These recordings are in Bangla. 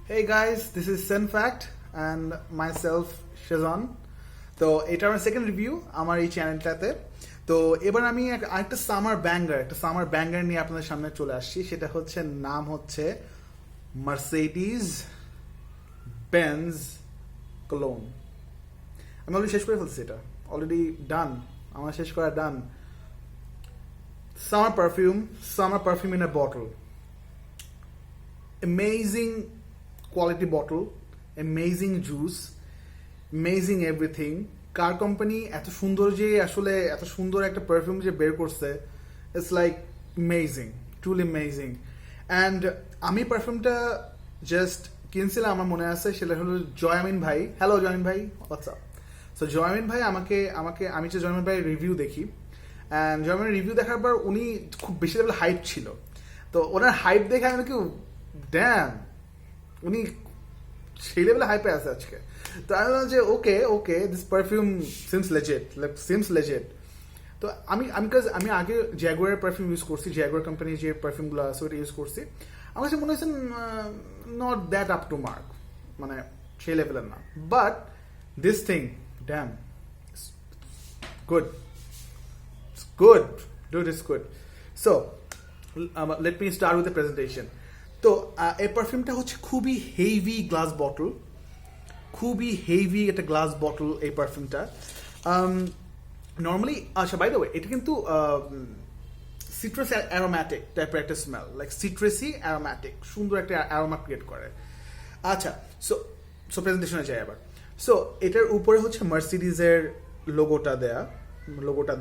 Hey guys, this is Senfact and myself Shazan. তো এটা আমার সেকেন্ড রিভিউ আমার এই চ্যানেলটাতে। তো এবার আমি একটা সামার ব্যাঙ্গার নিয়ে আপনাদের সামনে চলে আসছি। সেটা হচ্ছে নাম হচ্ছে মার্সিডিজ বেনজ কোলোন। আমি অলরেডি শেষ করে ফেলছি, এটা অলরেডি ডান, আমার শেষ করা done. Summer perfume in a bottle, amazing quality bottle, amazing juice, amazing everything. কার কোম্পানি এত সুন্দর যে আসলে এত সুন্দর একটা পারফিউম যে বের করছে, it's like amazing, truly amazing. And আমি পারফিউমটা জাস্ট কিনছিলাম, আমার মনে আছে, সেটা হলো জয়ামিন ভাই। হ্যালো জয়ামিন ভাই, হোয়াটসঅ্যাপ। সো জয়ামিন ভাই আমি যে জয়ামিন ভাইয়ের রিভিউ দেখি, অ্যান্ড জয়ামিনের রিভিউ দেখার পর উনি খুব বেশি লেভেল হাইপ ছিল। তো ওনার হাইপ দেখে আমি কি ড্যাম, উনি সেই লেভেলে হাইপে আছে আজকে। তো আমি বললাম যে ওকে দিস পারফিউম সিমস লেজেট। তো আমি আগে জ্যাগুয়ারের পারফিউম ইউজ করছি, জ্যাগুয়ার কোম্পানির যে পারফিউমগুলো আছে ওটা ইউজ করছি। আমার কাছে মনে হয়েছে not that up to mark, মানে সেই লেভেলের না। But this thing damn good dude, it's good. So let me start with the presentation. তো এই পারফিউমটা হচ্ছে খুবই হেভি গ্লাস বটল, খুবই হেভি একটা গ্লাস বটল এই পারফিউমটা। নর্মালি আচ্ছা, বাই দ্য ওয়ে, এটা কিন্তু সিট্রাস অ্যারোম্যাটিক টাইপের একটা স্মেল, লাইক সিট্রাসি অ্যারোম্যাটিক, সুন্দর একটা অ্যারোমা ক্রিয়েট করে। আচ্ছা, সো প্রেজেন্টেশনে যাই আবার। সো এটার উপরে হচ্ছে মার্সিডিজের লোগোটা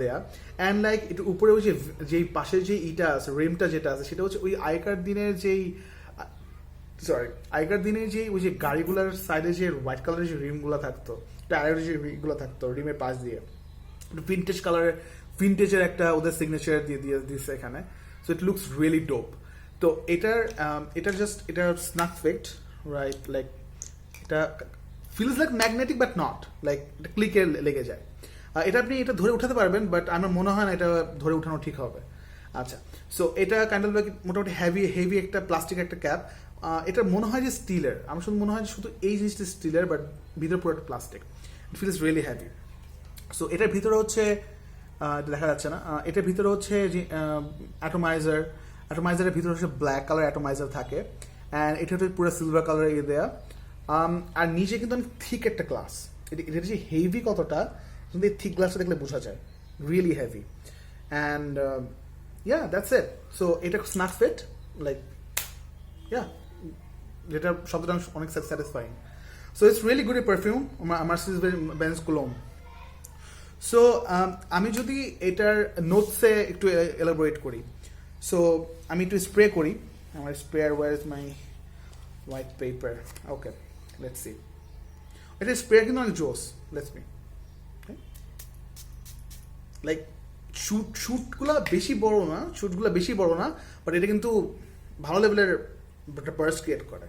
দেয়া, অ্যান্ড লাইক এটার উপরে ওই যেই পাশের যে ইটা আছে, রিমটা যেটা আছে, সেটা হচ্ছে ওই আগেকার দিনের যে ওই যে গাড়িগুলোর সাইডে যে হোয়াইট কালারের যে রিমগুলো থাকতো, টায়ারের যে রিমগুলো থাকতো রিমের পাশ দিয়ে, ভিন্টেজের একটা ওদের সিগনেচার দিয়ে দিয়েছে এখানে। So it looks really dope. তো এটা স্নাক ফেক্ট, রাইট? লাইক এটা feels like magnetic but not, like এটা ক্লিকে লেগে যায়। আপনি এটা ধরে উঠাতে পারবেন, বাট আমার মনে হয় না এটা ধরে উঠানো ঠিক হবে। আচ্ছা, সো এটা কাইন্ড অফ লাইক মোটামুটি হেভি একটা প্লাস্টিক একটা ক্যাপ। এটা মনে হয় যে স্টিলের, আমার শুধু মনে হয় যে শুধু এই জিনিসটা স্টিলের, বাট ভিতরে পুরো একটা plastic. It feels really heavy. So এটার ভিতরে হচ্ছে দেখা যাচ্ছে না, এটার ভিতরে হচ্ছে যে অ্যাটোমাইজারের ভিতরে হচ্ছে ব্ল্যাক কালার অ্যাটোমাইজার থাকে, অ্যান্ড এটা হচ্ছে পুরো সিলভার কালার দেয়া। আর নিচে কিন্তু অনেক থিক একটা গ্লাস। এটা যে হেভি কতটা, কিন্তু এই থিক গ্লাসটা দেখলে বোঝা যায়, really heavy. And that's it. So এটা স্নাক ফিট, লাইক যেটা শব্দটা অনেক satisfying. So it's really good A perfume, Mercedes Benz cologne. So আমি যদি এটার নোটসে একটু এলাবোরেট করি, সো আমি একটু স্প্রে করি। আমার sprayer, where is my white paper? Okay, let's see. এটা স্প্রে কিন্তু অনেক জোস, লেটস মি। লাইক শুটগুলো বেশি বড় না, বাট এটা কিন্তু ভালো লেভেলের একটা বার্স্ট ক্রিয়েট করে।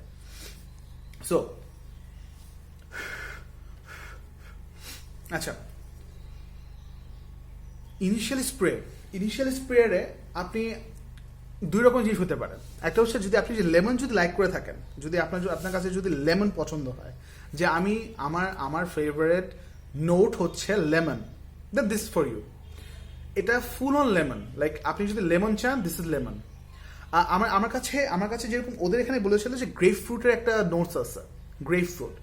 সো আচ্ছা, ইনিশিয়াল স্প্রে আপনি দুই রকম জিনিস হতে পারে। একটা হচ্ছে যদি আপনি যে লেমন যদি লাইক করে থাকেন, যদি আপনার কাছে যদি লেমন পছন্দ হয়, যে আমার ফেভারিট নোট হচ্ছে lemon, that this for you. এটা ফুল অন লেমন, লাইক আপনি যদি লেমন চান, দিস ইজ লেমন। আমার কাছে যেরকম ওদের এখানে বলেছিল যে গ্রেপ ফ্রুটের একটা নোটস আছে, গ্রেপ ফ্রুট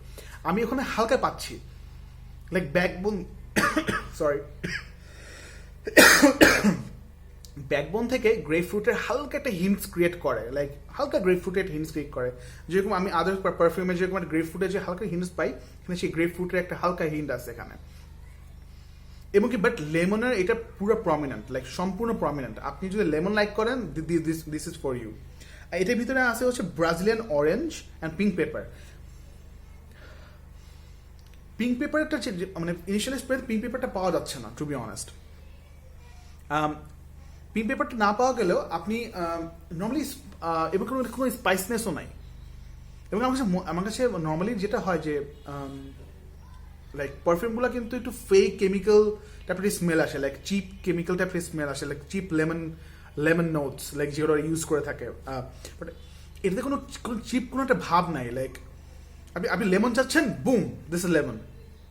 আমি ওখানে হালকা পাচ্ছি, লাইক ব্যাকবোন ব্যাকবোন থেকে গ্রেপ ফ্রুটের হালকা একটা হিন্টস ক্রিয়েট করে, লাইক হালকা গ্রেপ ফ্রুটের হিন্টস ক্রিয়েট করে, যেরকম আমি আদার পারফিউমে যেরকম একটা গ্রেপ ফ্রুটের যে হালকা হিন্টস পাই, এখানে সেই গ্রেপ ফ্রুটের একটা হালকা হিন্ট আছে এখানে। এবং কি বাট লেমনের এটা পুরো প্রমিনেন্ট, লাইক সম্পূর্ণ প্রমিনেন্ট। আপনি যদি লেমন লাইক করেন, দিস ইজ ফর ইউ। এটার ভিতরে আছে হচ্ছে Brazilian orange and pink paper. Pink পেপারটা মানে ইনিশিয়াল স্প্রে পিঙ্ক পেপারটা পাওয়া যাচ্ছে না, টু বি অনেস্ট। পিঙ্ক পেপারটা না পাওয়া গেলেও আপনি নর্মালি এবং কোনো স্পাইসনেসও নাই। এবং আমার কাছে নর্মালি যেটা হয় যে লাইক পারফিউমগুলো কিন্তু একটু ফেক কেমিক্যাল টাইপের স্মেল আসে, লাইক চিপ কেমিক্যাল টাইপের স্মেল আসে, like cheap lemon notes, like যেগুলো ইউজ করে থাকে। বাট এটাতে কোনো কোনো চিপ কোনো একটা ভাব নাই, লাইক আপনি আপনি লেমন চাচ্ছেন, boom, this is lemon,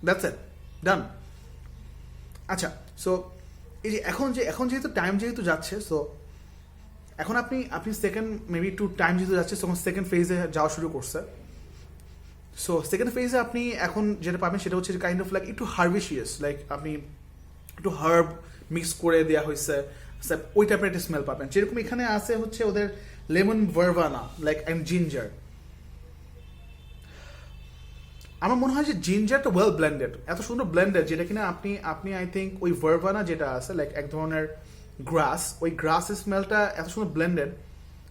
that's it, done. আচ্ছা, সো এই যে এখন যেহেতু টাইম যেহেতু যাচ্ছে, সো এখন আপনি আপনি সেকেন্ড মেবি একটু টাইম যেহেতু যাচ্ছে তখন সেকেন্ড ফেজে যাওয়া শুরু করছে। সো সেকেন্ড ফেজে আপনি এখন যেটা পাবেন সেটা হচ্ছে কাইন্ড অফ লাইক একটু হার্বিশিয়াস, লাইক আপনি একটু হার্ব মিক্স করে দেওয়া হয়েছে, ওই টাইপের একটা স্মেল পাবেন। যেরকম এখানে আছে হচ্ছে ওদের লেমন ভার্বানা লাইক অ্যান্ড জিঞ্জার। আমার মনে হয় যে জিঞ্জারটা ওয়েল ব্লেন্ডেড, এত সুন্দর ব্লেন্ডেড, যেটা কিনা আপনি আপনি আই থিঙ্ক ওই ভার্বানা যেটা আছে লাইক এক ধরনের গ্রাস, ওই গ্রাস স্মেলটা এত সুন্দর ব্লেন্ডেড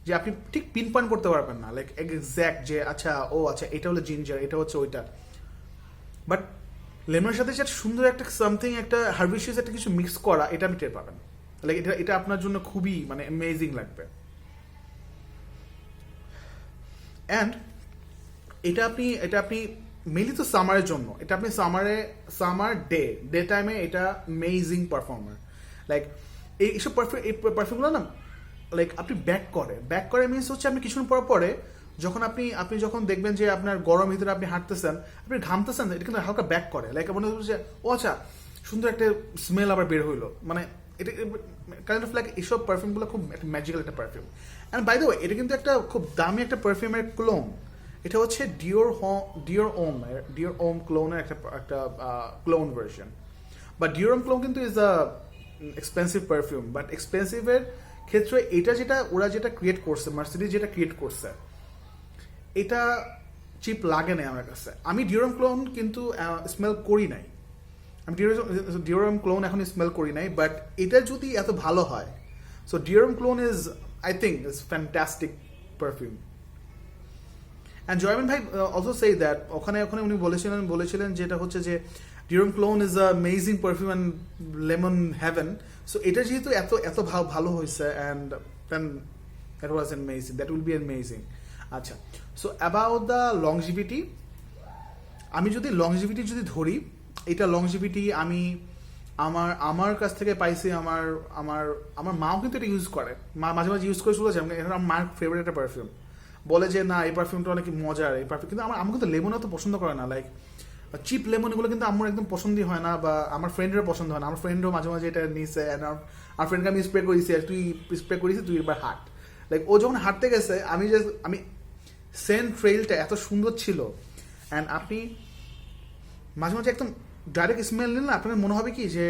যে আপনি ঠিক পিন পয়েন্ট করতে পারবেন না লাইক এক্স্যাক্ট যে আচ্ছা ও আচ্ছা এটা হলো জিঞ্জার, এটা হচ্ছে ওইটা। বাট লেমনের সাথে যে সুন্দর একটা সামথিং একটা হার্বিশিয়াস একটা কিছু মিক্স করা, এটা আপনি টের পাবেন। লাইক এটা এটা আপনার জন্য খুবই মানে অ্যামেজিং লাগবে। অ্যান্ড এটা আপনি মেনলি তো সামারের জন্য, এটা আপনি সামার ডে টাইমে এটা অ্যামেজিং পারফর্মার। লাইক এইসব পারফিউমগুলো না লাইক আপনি ব্যাক করে মিনস হচ্ছে আপনি কিছুক্ষণ পর পরে যখন আপনি যখন দেখবেন যে আপনার গরম ভিতরে আপনি হাঁটতেছেন, আপনি ঘামতেছেন, এটা কিন্তু হালকা ব্যাক করে, লাইক মনে হচ্ছে ও আচ্ছা সুন্দর একটা স্মেল আবার বের হইলো, মানে এটা কাইন্ড অফ লাইক এইসব পারফিউমগুলো খুব একটা ম্যাজিক্যাল একটা perfume. And by the way এটা কিন্তু একটা খুব দামি একটা পারফিউমের ক্লোন। এটা হচ্ছে ডিওর ওম ক্লোনের একটা clone version. But Dior Homme clone কিন্তু is a expensive perfume, but এক্সপেন্সিভের ক্ষেত্রে এটা যেটা ওরা যেটা ক্রিয়েট করছে, মার্সিডিজ যেটা ক্রিয়েট করছে, এটা চিপ লাগে না আমার কাছে। আমি ডিওরম ক্লোন কিন্তু স্মেল করি নাই, আমি ডিওরম ক্লোন এখন স্মেল করি নাই, বাট এটা যদি এত ভালো হয়, so Dior Homme clone is I think is fantastic perfume. And জয়মেন ভাই অলসো সেই দ্যাট ওখানে উনি বলেছিলেন যেটা হচ্ছে যে Dior Homme clone is a amazing perfume and lemon heaven. So এটা যেহেতু এত ভালো হয়েছে and then that was amazing, that will be amazing. আচ্ছা, সো অ্যাবাউট দ্য লংজিভিটি, আমি যদি লংজিভিটি যদি ধরি, এটা লংজিভিটি আমি আমার কাছ থেকে পাইছি। আমার মাও কিন্তু এটা ইউজ করে, মা মাঝে মাঝে ইউজ করে চলেছে, এটা আমার মার ফেভারিট একটা পারফিউম। বলে যে না এই পারফিউমটা অনেক মজার, এই পারফিউম কিন্তু আমার কিন্তু লেমন অত পছন্দ করে না, লাইক চিপ লেমন এগুলো কিন্তু আমার একদম পছন্দই হয় না, বা আমার ফ্রেন্ডেরও পছন্দ হয় না। আমার ফ্রেন্ডও মাঝে মাঝে এটা নিয়েছে, আমার ফ্রেন্ডকে আমি স্প্রে করেছি, তুই স্প্রে করেছি, তুই এবার হাঁট। লাইক ও যখন হাঁটতে গেছে আমি সেন্ট ট্রেইলটা এত সুন্দর ছিল, অ্যান্ড আপনি মাঝে মাঝে একদম ডাইরেক্ট স্মেল নিন না, আপনার মনে হবে কি যে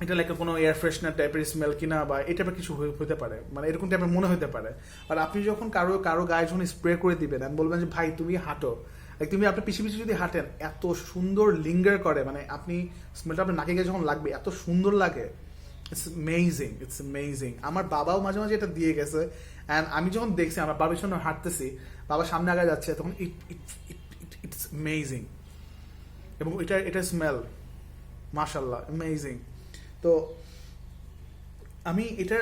এটা লাইক কোনো এয়ার ফ্রেশনার টাইপের স্মেল কিনা, বা এই টাইপের কিছু হতে পারে, মানে এরকম টাইপের মনে হতে পারে। আর আপনি যখন কারো গায়ে যখন স্প্রে করে দিবেন and বলবেন যে ভাই তুমি হাঁটো, লাইক তুমি আপনার পিছিয়ে যদি হাঁটেন, এত সুন্দর লিঙ্গার করে, মানে আপনি স্মেলটা আপনার নাকে গিয়ে যখন লাগবে এত সুন্দর লাগে, ইটস অ্যামেজিং। আমার বাবাও মাঝে মাঝে এটা দিয়ে গেছে, অ্যান্ড আমি যখন দেখছি আমার বাবার সামনে হাঁটতেছি, বাবার সামনে আগে যাচ্ছে, তখন ইটস অ্যামেজিং। এবং এটা স্মেল মাশাআল্লাহ অ্যামেজিং। তো আমি এটার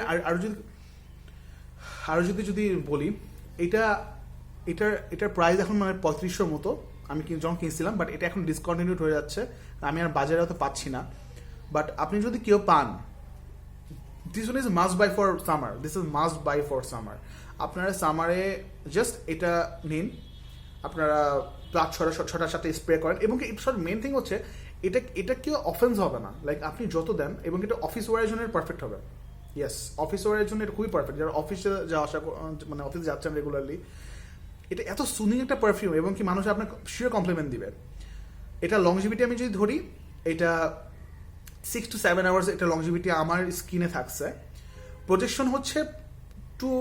আরো যদি বলি, এটার প্রাইস এখন মানে 3500 মতো আমি যখন কিনছিলাম, বাট এটা এখন ডিসকন্টিনিউড হয়ে যাচ্ছে, আমি আর বাজারে অত পাচ্ছি না। বাট আপনি যদি কেউ পান, this one is must by for summer. আপনারা সামারে জাস্ট এটা নিন, আপনারা প্লাস ছটার সাথে স্প্রে করেন, এবং মেন থিং হচ্ছে এটা কেউ অফেন্স হবে না, লাইক আপনি যত দেন, এবং এটা অফিস ওয়ারের জন্য পারফেক্ট হবে। ইয়েস, অফিস ওয়ারের জন্য এটা খুবই পারফেক্ট, যারা অফিসে যাওয়া আসা মানে অফিসে যাচ্ছেন রেগুলারলি, এটা এত সুনিং একটা পারফিউম, এবং কি মানুষ আপনাকে শিওর কমপ্লিমেন্ট দিবে। এটা লংজিভিটি আমি যদি ধরি, এটা 6 to 7 আওয়ার্স এটা লংজিভিটি আমার স্কিনে থাকছে। প্রোটেকশন হচ্ছে 2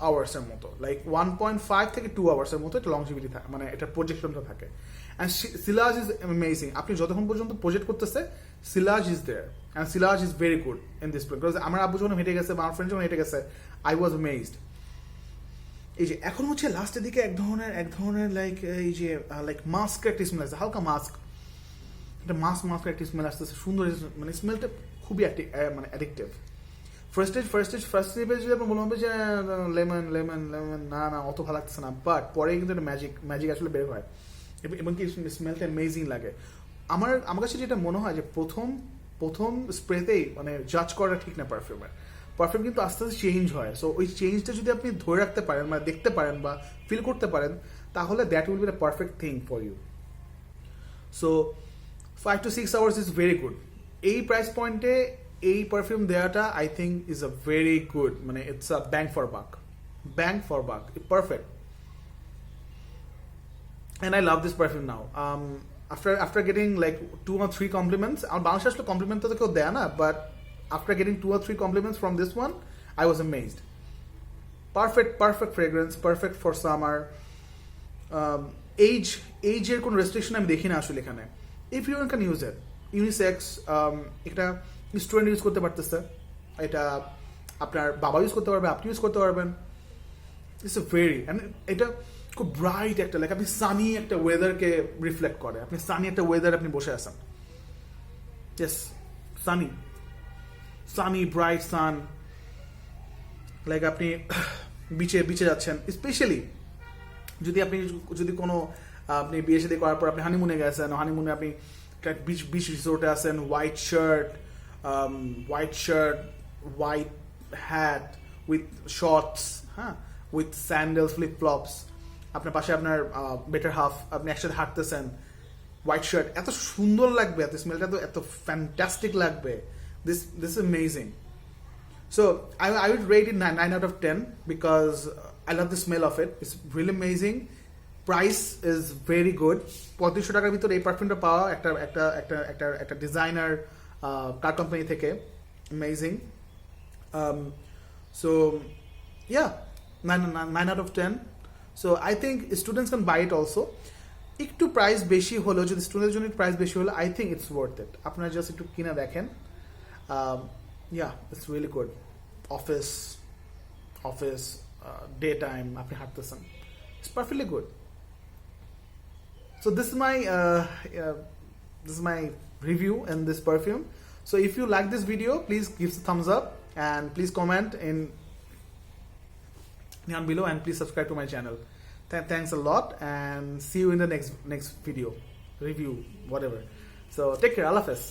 আওয়ার্সের মতো, লাইক 1.5 থেকে 2 আওয়ার্সের মতো এটা লংজিভিটি থাকে, মানে এটা প্রজেকশনটা থাকে। অ্যান্ড সিলাজ ইজ অ্যামেজিং, আপনি যতক্ষণ পর্যন্ত প্রজেক্ট করতেছে, sillage is there, and sillage is very good in this place. Because আমার আব্বু যখন হেঁটে গেছে বা আমার ফ্রেন্ড যখন হেঁটে গেছে, আই ওয়াজ অ্যামেজড। এই যে এখন হচ্ছে লাস্টের দিকে এক ধরনের লাইক এই যে লাইক মাস্ক একটা স্মেল আসছে, হালকা মাস্ক, একটা মাস্ক একটা স্মেল আসতেছে, সুন্দর, মানে স্মেলটা খুবই মানে অ্যাডিকটিভ। ফার্স্ট স্টেপে যদি আপনার মনে হবে যে লেমন না অত ভালো লাগতেছে না, বাট পরে কিন্তু একটা ম্যাজিক আসলে বের হয়, এবং কি স্মেলটা অ্যামেজিং লাগে। আমার কাছে যেটা মনে হয় যে প্রথম স্প্রেতেই মানে জাজ করা ঠিক না পারফিউমের। পারফিউম কিন্তু আস্তে আস্তে চেঞ্জ হয়। সো ওই চেঞ্জটা যদি আপনি ধরে রাখতে পারেন, মানে দেখতে পারেন বা ফিল করতে পারেন, তাহলে that will be the perfect thing for you. So 5 to 6 hours is very good. এই প্রাইস পয়েন্টে এই পারফিউম দেওয়াটা I think is a very good, মানে it's a bang for buck, bang for buck, perfect. And I love this perfume now. After getting like 2 or 3 compliments, আমার বাংলাদেশে আসলে কমপ্লিমেন্ট তো কেউ দেয় না, but after getting 2 or 3 compliments from this one, I was amazed. Perfect fragrance, perfect for summer. Age-এর কোনো রেস্ট্রিকশন আমি দেখি না আসলে এখানে। If you can use it, unisex, এটা স্টুডেন্ট ইউজ করতে পারতেছে, এটা আপনার বাবা ইউজ করতে পারবে, আপনি ইউজ করতে পারবেন। ইটস এ ভেরি, এটা খুব ব্রাইট একটা, লাইক আপনি সানি একটা ওয়েদারকে রিফ্লেক্ট করে, আপনি সানি একটা ওয়েদার আপনি বসে আছেন, yes, Sunny bright sun, like আপনি বিচে যাচ্ছেন, স্পেশালি যদি কোনো আপনি বিয়ে শাদী করার পর আপনি হানিমুনে গেছেন, হানিমুনে আপনি বিচ রিসোর্টে আছেন, white shirt, white hat with shorts, হ্যাঁ, উইথ স্যান্ডেলস, ফ্লিপ ফ্লপস, আপনার পাশে আপনার বেটার হাফ, আপনি একসাথে হাঁটতেছেন, হোয়াইট শার্ট, এত সুন্দর লাগবে, এত স্মেলটা তো এত ফ্যান্টাস্টিক লাগবে। This is amazing. So I would rate it 9 out of 10 because I love the smell of it. It's really amazing. Price is very good. 3500 টাকার ভিতরে এই পারফিউমটা পাওয়া একটা ডিজাইনার কার কোম্পানি থেকে, amazing. So yeah, 9 out of 10. So I think students can buy it also. একটু প্রাইস বেশি হলো, যদি স্টুডেন্টের জন্য প্রাইস বেশি হলো, I think it's worth it. আপনারা জাস্ট একটু কিনে দেখেন। Yeah, it's really good. Office, daytime, আপনি হাঁটতেছেন, it's perfectly good. So this is my review in this perfume. So if you like this video, please give a thumbs up and please comment down below and please subscribe to my channel. Thanks a lot and see you in the next video, review, whatever. So take care, Allah Hafiz.